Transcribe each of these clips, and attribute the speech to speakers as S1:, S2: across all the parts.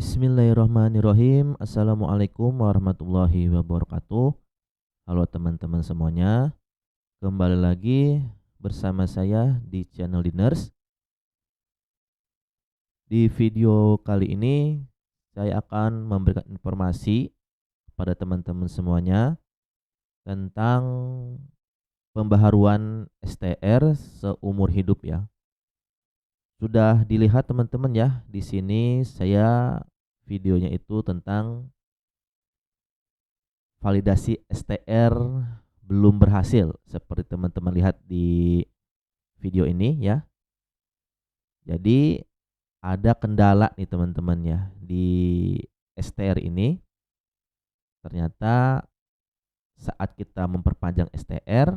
S1: Bismillahirrahmanirrahim. Assalamualaikum warahmatullahi wabarakatuh. Halo teman-teman semuanya. Kembali lagi bersama saya di channel Diners. Di video kali ini saya akan memberikan informasi kepada teman-teman semuanya tentang pembaharuan STR seumur hidup ya. Sudah dilihat teman-teman ya, di sini saya videonya itu tentang validasi STR belum berhasil seperti teman-teman lihat di video ini ya. Jadi ada kendala nih teman-teman ya di STR ini. Ternyata saat kita memperpanjang STR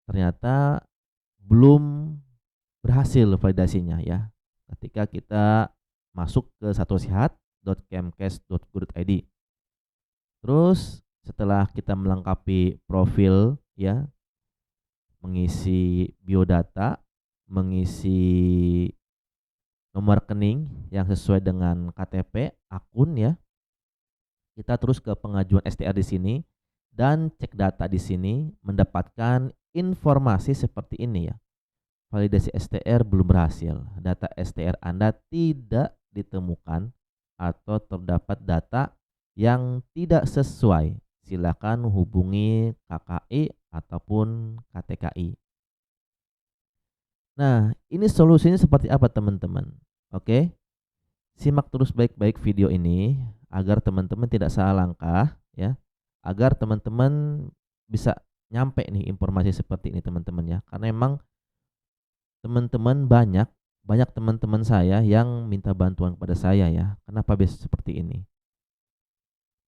S1: ternyata belum berhasil validasinya ya. Ketika kita masuk ke satusehat.kemkes.go.id. Terus setelah kita melengkapi profil ya, mengisi biodata, mengisi nomor rekening yang sesuai dengan KTP, akun ya. Kita terus ke pengajuan STR di sini dan cek data di sini mendapatkan informasi seperti ini ya. Validasi STR belum berhasil. Data STR Anda tidak ditemukan atau terdapat data yang tidak sesuai. Silakan hubungi KKI ataupun KTKI. Nah, ini solusinya seperti apa teman-teman? Oke, simak terus baik-baik video ini agar teman-teman tidak salah langkah ya, agar teman-teman bisa nyampe nih informasi seperti ini teman-teman ya. Karena emang teman-teman banyak teman-teman saya yang minta bantuan kepada saya ya. Kenapa bisa seperti ini?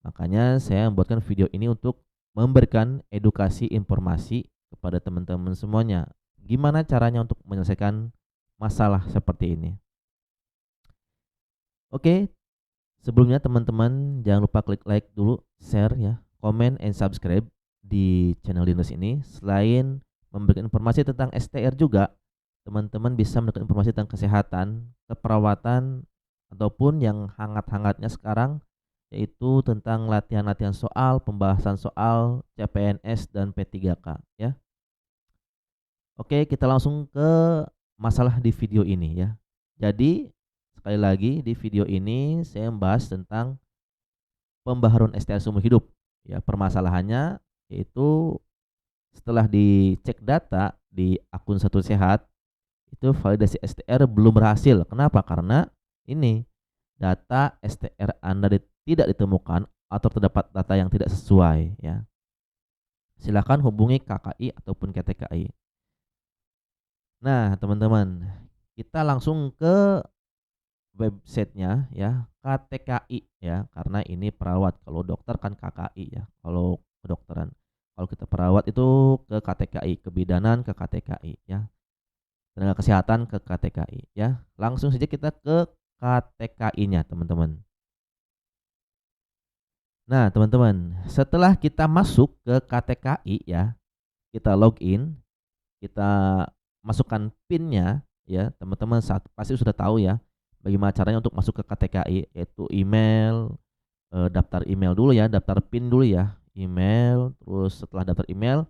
S1: Makanya saya membuatkan video ini untuk memberikan edukasi informasi kepada teman-teman semuanya. Gimana caranya untuk menyelesaikan masalah seperti ini? Oke, sebelumnya teman-teman jangan lupa klik like dulu, share ya, comment and subscribe di channel Diners ini. Selain memberikan informasi tentang STR juga, teman-teman bisa mendapatkan informasi tentang kesehatan, keperawatan, ataupun yang hangat-hangatnya sekarang yaitu tentang latihan-latihan soal, pembahasan soal CPNS dan P3K ya. Oke, kita langsung ke masalah di video ini ya. Jadi sekali lagi di video ini saya membahas tentang pembaharuan STR seumur hidup ya. Permasalahannya yaitu setelah dicek data di akun Satu Sehat itu validasi STR belum berhasil. Kenapa? Karena ini data STR Anda tidak ditemukan atau terdapat data yang tidak sesuai ya. Silakan hubungi KKI ataupun KTKI. Nah, teman-teman, kita langsung ke websitenya ya, KTKI ya, karena ini perawat. Kalau dokter kan KKI ya, kalau kedokteran. Kalau kita perawat itu ke KTKI, kebidanan ke KTKI ya, tenaga kesehatan ke KTKI ya. Langsung saja kita ke KTKI-nya teman-teman. Nah teman-teman, setelah kita masuk ke KTKI ya, kita login, kita masukkan PIN-nya ya, teman-teman pasti sudah tahu ya bagaimana caranya untuk masuk ke KTKI, yaitu email, daftar email dulu ya, daftar PIN dulu ya, email. Terus setelah daftar email,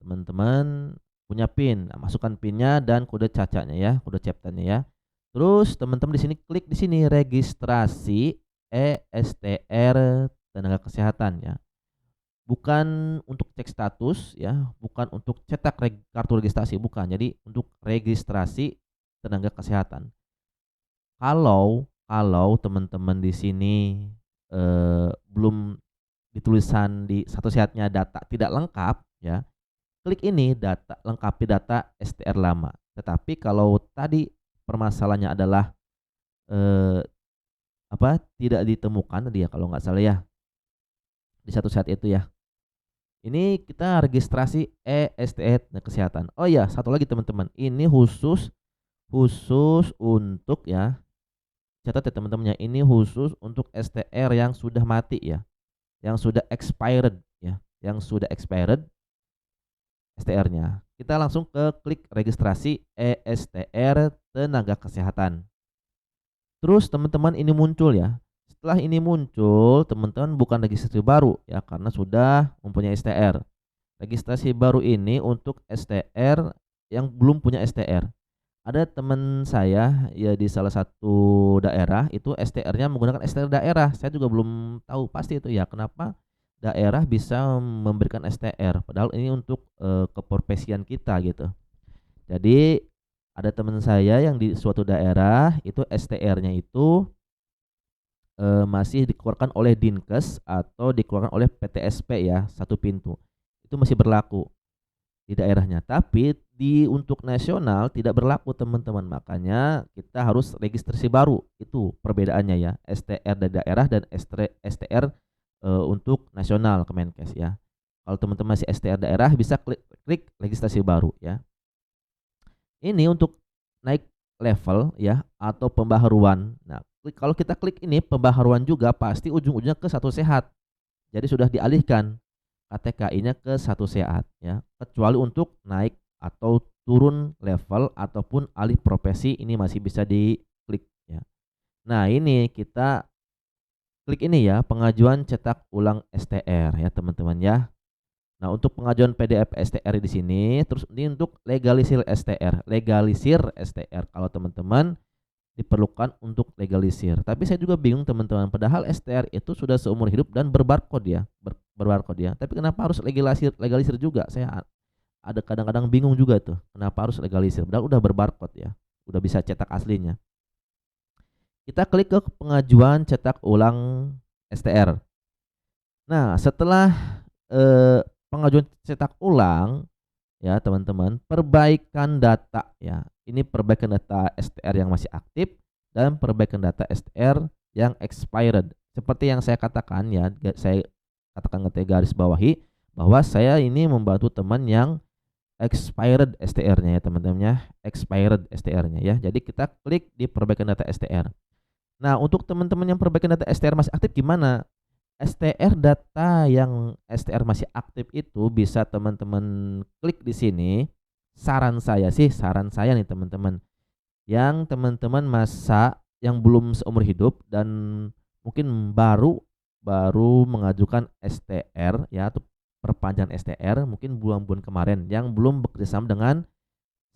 S1: teman-teman punya PIN, nah, masukkan PIN-nya dan kode cacanya ya, kode CPTA-nya ya. Terus teman-teman di sini klik di sini registrasi ESTR tenaga kesehatan ya. Bukan untuk cek status ya, bukan untuk cetak kartu registrasi, bukan. Jadi untuk registrasi tenaga kesehatan. Kalau teman-teman di sini belum ditulisan di Satu Sehatnya data tidak lengkap ya, klik ini data lengkapi data STR lama. Tetapi kalau tadi permasalahannya adalah tidak ditemukan tadi ya kalau nggak salah ya di Satu Sehat itu ya. Ini kita registrasi ESTR dan kesehatan. Oh ya, satu lagi teman-teman. Ini khusus untuk ya. Catat ya teman-temannya, ini khusus untuk STR yang sudah mati ya. Yang sudah expired ya. Yang sudah expired STR-nya. Kita langsung ke klik registrasi ESTR tenaga kesehatan. Terus teman-teman ini muncul ya. Setelah ini muncul, teman-teman bukan registrasi baru ya karena sudah mempunyai STR. Registrasi baru ini untuk STR yang belum punya STR. Ada teman saya ya di salah satu daerah itu STR-nya menggunakan STR daerah. Saya juga belum tahu pasti itu ya kenapa daerah bisa memberikan STR padahal ini untuk keprofesian kita gitu. Jadi ada teman saya yang di suatu daerah itu STR-nya itu masih dikeluarkan oleh Dinkes atau dikeluarkan oleh PTSP ya, satu pintu. Itu masih berlaku di daerahnya. Tapi untuk nasional tidak berlaku teman-teman. Makanya kita harus registrasi baru. Itu perbedaannya ya. STR dari daerah dan STR untuk nasional Kemenkes ya. Kalau teman-teman masih STR daerah bisa klik registrasi baru ya. Ini untuk naik level ya atau pembaharuan. Nah, kalau kita klik ini pembaharuan juga pasti ujung-ujungnya ke Satu Sehat. Jadi sudah dialihkan KTKI-nya ke Satu Sehat ya. Kecuali untuk naik atau turun level ataupun alih profesi ini masih bisa diklik ya. Nah, ini kita klik ini ya, pengajuan cetak ulang STR ya, teman-teman ya. Nah, untuk pengajuan PDF STR di sini, terus ini untuk legalisir STR. Legalisir STR kalau teman-teman diperlukan untuk legalisir. Tapi saya juga bingung teman-teman, padahal STR itu sudah seumur hidup dan berbarcode ya, berbarcode ya. Tapi kenapa harus legalisir juga? Saya ada kadang-kadang bingung juga tuh, kenapa harus legalisir? Padahal udah berbarcode ya, udah bisa cetak aslinya. Kita klik ke pengajuan cetak ulang STR. Nah, setelah pengajuan cetak ulang ya teman-teman, perbaikan data ya. Ini perbaikan data STR yang masih aktif dan perbaikan data STR yang expired. Seperti yang saya katakan ya, saya katakan garis bawahi bahwa saya ini membantu teman yang expired STR-nya ya teman-teman ya, expired STR-nya ya. Jadi kita klik di perbaikan data STR. Nah, untuk teman-teman yang perbaikan data STR masih aktif gimana? STR data yang STR masih aktif itu bisa teman-teman klik di sini. Saran saya nih teman-teman, yang teman-teman masa yang belum seumur hidup dan mungkin baru mengajukan STR ya atau perpanjangan STR mungkin bulan-bulan kemarin yang belum bekerjasama dengan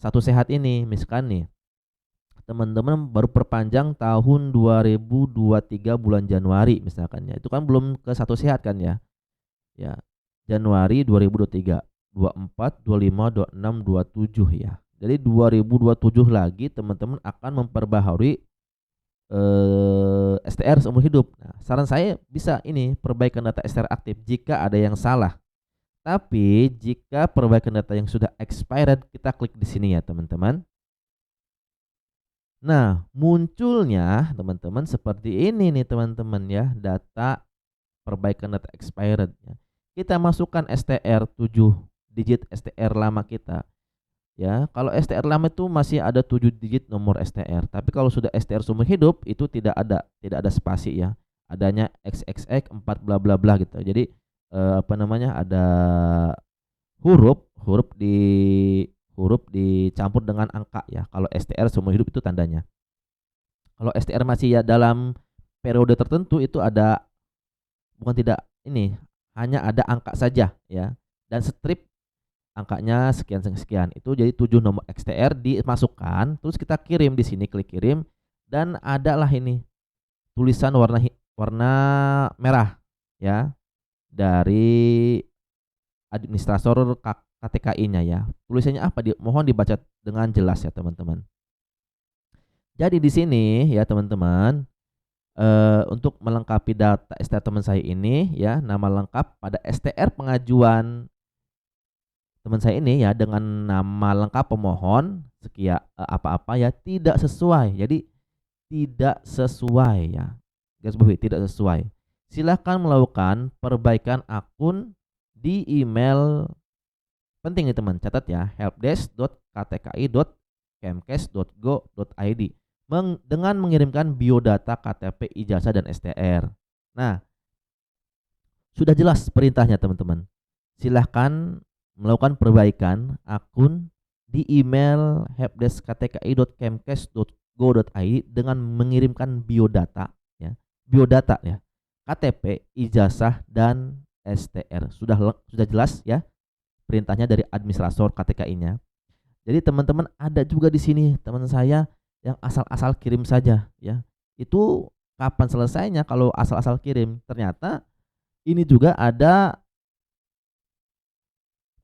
S1: Satu Sehat ini. Misalkan nih teman-teman baru perpanjang tahun 2023 bulan Januari misalkan ya. Itu kan belum ke Satu Sehat kan ya. Ya. Januari 2023, 24, 25, 26, 27 ya. Jadi 2027 lagi teman-teman akan memperbaharui STR seumur hidup. Nah, saran saya bisa ini perbaikan data STR aktif jika ada yang salah. Tapi jika perbaikan data yang sudah expired kita klik di sini ya teman-teman. Nah, munculnya teman-teman seperti ini nih teman-teman ya, data perbaikan data expired ya. Kita masukkan STR 7 digit STR lama kita. Ya, kalau STR lama itu masih ada 7 digit nomor STR, tapi kalau sudah STR seumur hidup itu tidak ada spasi ya. Adanya XXX 4 bla bla bla gitu. Jadi ada huruf dicampur dengan angka ya. Kalau STR seumur hidup itu tandanya. Kalau STR masih ya dalam periode tertentu itu ada hanya ada angka saja ya. Dan strip angkanya sekian. Itu jadi 7 nomor STR dimasukkan, terus kita kirim di sini, klik kirim dan adalah ini tulisan warna merah ya dari administrator KTKI-nya ya. Tulisannya apa? Mohon dibaca dengan jelas ya teman-teman. Jadi di sini ya teman-teman, untuk melengkapi data STR teman saya ini ya, nama lengkap pada STR pengajuan teman saya ini ya dengan nama lengkap pemohon sekian apa-apa ya tidak sesuai. Jadi tidak sesuai ya. Garis bawahi tidak sesuai. Silakan melakukan perbaikan akun di email penting nih teman, catat ya, helpdesk.ktki.kemkes.go.id dengan mengirimkan biodata KTP, ijazah dan STR. Nah, sudah jelas perintahnya teman-teman. Silahkan melakukan perbaikan akun di email helpdesk.ktki.kemkes.go.id .go.id dengan mengirimkan biodata ya. Biodata ya. KTP, ijazah dan STR. Sudah jelas ya perintahnya dari administrator KTKI-nya. Jadi teman-teman ada juga di sini teman saya yang asal-asal kirim saja ya. Itu kapan selesainya kalau asal-asal kirim? Ternyata ini juga ada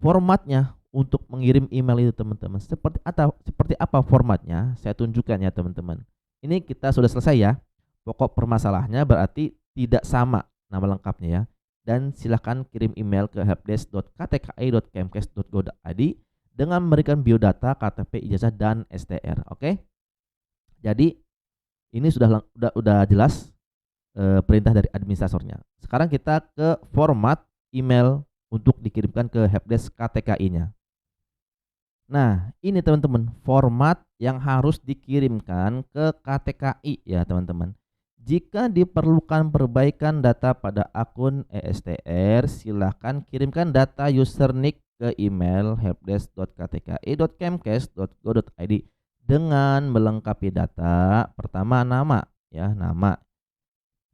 S1: formatnya untuk mengirim email itu teman-teman. Seperti apa formatnya? Saya tunjukkan ya teman-teman. Ini kita sudah selesai ya. Pokok permasalahannya berarti tidak sama nama lengkapnya ya. Dan silahkan kirim email ke helpdesk.ktki.kemkes.go.id dengan memberikan biodata, KTP, ijazah dan STR. Oke? Jadi ini sudah jelas perintah dari administratornya. Sekarang kita ke format email untuk dikirimkan ke helpdesk KTKI-nya. Nah, ini teman-teman, format yang harus dikirimkan ke KTKI ya, teman-teman. Jika diperlukan perbaikan data pada akun ESTR, silahkan kirimkan data user nick ke email helpdesk.ktki.kemkes.go.id dengan melengkapi data. Pertama, nama ya,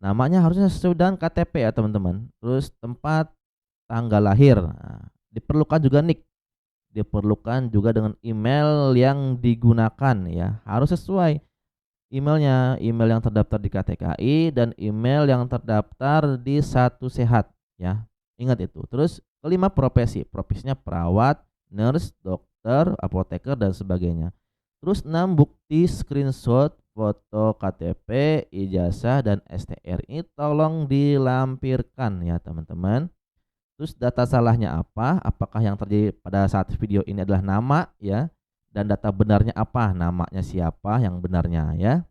S1: namanya harusnya sesuai dengan KTP ya, teman-teman. Terus tempat, tanggal lahir. Nah, diperlukan juga nick. Diperlukan juga dengan email yang digunakan ya. Harus sesuai emailnya, email yang terdaftar di KTKI dan email yang terdaftar di Satu Sehat ya. Ingat itu. Terus kelima, profesinya perawat, nurse, dokter, apoteker dan sebagainya. Terus 6, bukti screenshot foto KTP, ijazah dan STR ini tolong dilampirkan ya teman-teman. Terus data salahnya apa? Apakah yang terjadi pada saat video ini adalah nama ya? Dan data benarnya apa? Namanya siapa yang benarnya ya?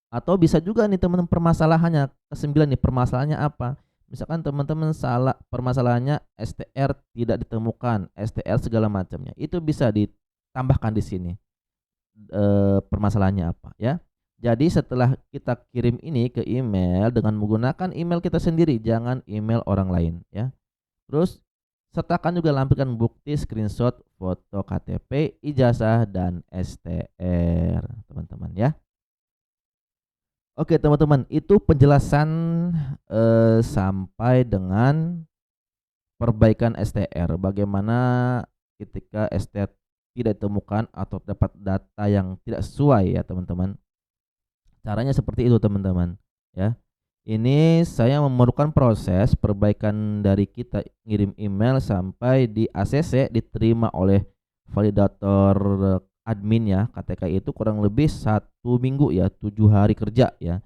S1: Atau bisa juga nih teman-teman permasalahannya. Kesembilan nih permasalahannya apa? Misalkan teman-teman salah permasalahannya STR tidak ditemukan, STR segala macamnya. Itu bisa ditambahkan di sini. Permasalahannya apa ya? Jadi setelah kita kirim ini ke email dengan menggunakan email kita sendiri, jangan email orang lain ya. Terus sertakan juga lampirkan bukti screenshot foto KTP, ijazah dan STR, teman-teman ya. Oke teman-teman, itu penjelasan sampai dengan perbaikan STR. Bagaimana ketika STR tidak ditemukan atau dapat data yang tidak sesuai ya teman-teman. Caranya seperti itu teman-teman ya. Ini saya memerlukan proses perbaikan dari kita ngirim email sampai di ACC diterima oleh validator admin ya KTKI itu kurang lebih 1 minggu ya, 7 hari kerja ya.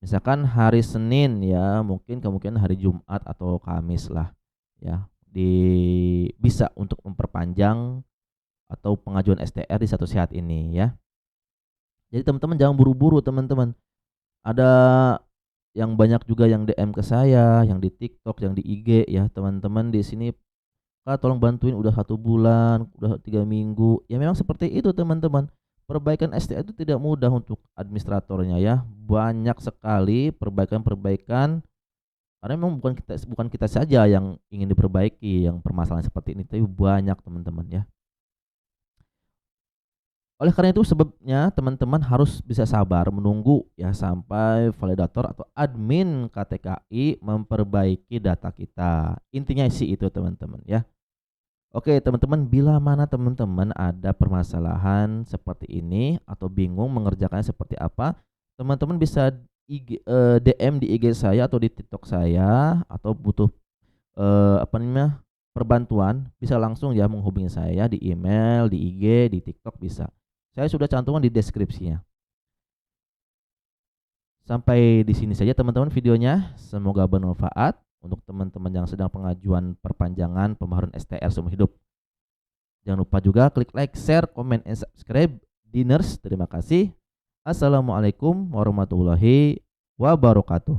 S1: Misalkan hari Senin ya, kemungkinan hari Jumat atau Kamis lah ya. Bisa untuk memperpanjang atau pengajuan STR di Satu Sehat ini ya. Jadi teman-teman jangan buru-buru teman-teman. Ada yang banyak juga yang DM ke saya, yang di TikTok, yang di IG ya teman-teman di sini, Kak tolong bantuin udah 1 bulan, udah 3 minggu. Ya memang seperti itu teman-teman. Perbaikan STR itu tidak mudah untuk administratornya ya. Banyak sekali perbaikan-perbaikan karena memang bukan kita saja yang ingin diperbaiki yang permasalahan seperti ini, tapi banyak teman-teman ya. Oleh karena itu sebabnya teman-teman harus bisa sabar menunggu ya sampai validator atau admin KTKI memperbaiki data kita. Intinya sih itu teman-teman ya. Oke teman-teman, bila mana teman-teman ada permasalahan seperti ini atau bingung mengerjakannya seperti apa, teman-teman bisa DM di IG saya atau di TikTok saya, atau butuh perbantuan bisa langsung ya menghubungi saya di email, di IG, di TikTok bisa. Saya sudah cantumkan di deskripsinya. Sampai di sini saja teman-teman videonya. Semoga bermanfaat untuk teman-teman yang sedang pengajuan perpanjangan pembaharuan STR seumur hidup. Jangan lupa juga klik like, share, comment, and subscribe. Diners, terima kasih. Assalamualaikum warahmatullahi wabarakatuh.